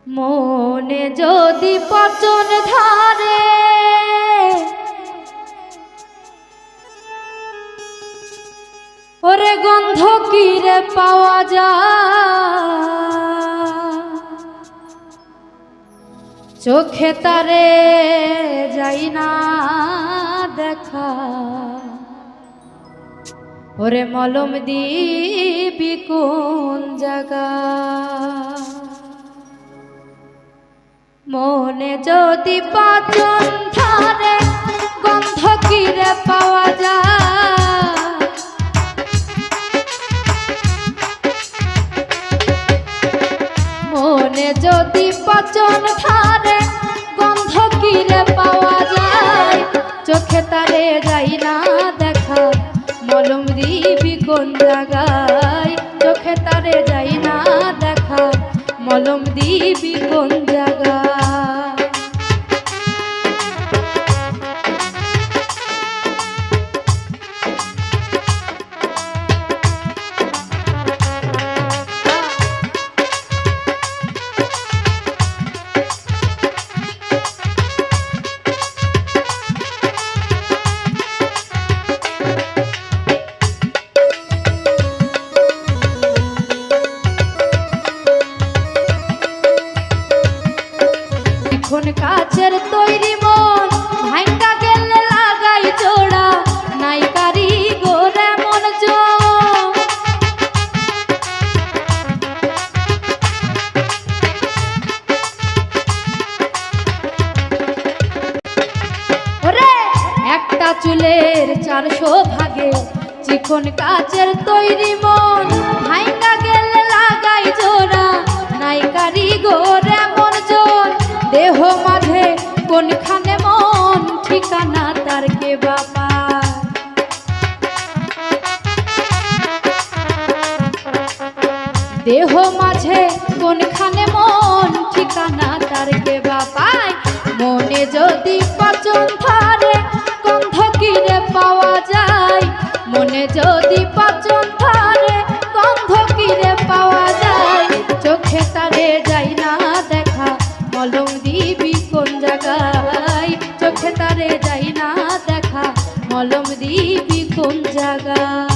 মনে যদি পচন ধরে ওরে গন্ধ কিরে পাওয়া যায় চোখে তারে যাই না দেখা ওরে মলম দিবি কোন জায়গা মনে যদি পচন ধরে গন্ধ কিরে পাওয়া যায় মনে যদি পচন ধরে গন্ধ কিরে পাওয়া যায় চোখে তারে যাই না দেখা মলম দিবি কোন জায়গায় চোখে তারে যাই না দেখা মলম দিবি কোন জায়গায় কাচের তৈরি মন ভাঙ্গা গেলে লাগাই জোড়া নাই কারিগর এমন ওরে একটা চুলের 400 ভাগে চিকন কাচের তৈরি মন ভাঙ্গা গেলে লাগাই জোড়া নাই কারিগর এমন জন দেহ মাঝে কোনখানে মন ঠিকানা তার কে বাবা দেহ মাঝে কোনখানে মন ঠিকানা তার কে বাবা মনে যদি পচন ধরে গন্ধ কিরে পাওয়া যায় মনে যদি পচন ধরে গন্ধ কিরে পাওয়া যায় চোখে তারে যাই না দেখা মলম দিবি কোন জায়গায় চোখে তারে যাই না দেখা মলম দিবি কোন জায়গায়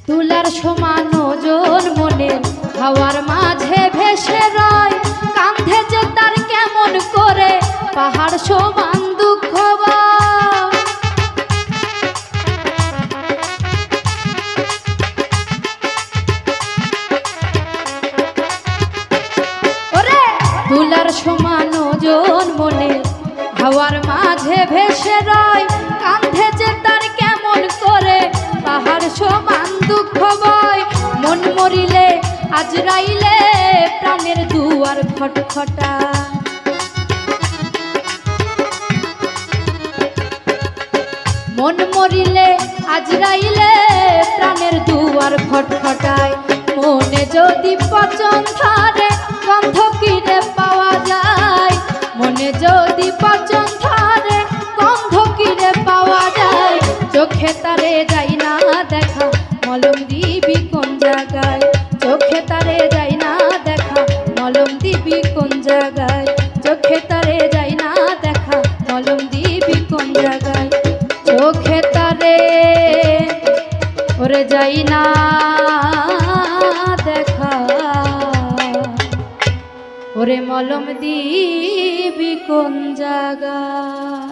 তুলার সমান ওজন মনে হাওয়ার মাঝে ভেসে রয় কাঁধে যে তার কেমন করে পাহাড় সমান দুঃখ ওরে তুলার সমান ওজন মনে হাওয়ার মাঝে ভেসে রয় কাঁধে যে তার কেমন করে পাহাড় সমান দুঃখ বয় মন মরিলে আজরাইলে প্রাণের দুয়ার খটখটা মন মরিলে আজরাইলে প্রাণের দুয়ার খটখটায় মনে যদি পচন ধরে গন্ধ কিরে পাওয়া যায় মনে যদি পচন ধরে গন্ধ কিরে পাওয়া যায় চোখে তারে যাই না দেখা মলম দিবি কোন জায়গায় চোখে তারে যাই না দেখা মলম দিবি কোন জায়গায় চোখে তারে যাই না দেখা মলম দিবি কোন জায়গায় চোখে তারে ওরে যাই না দেখা ওরে মলম দিবি কোন জায়গায়।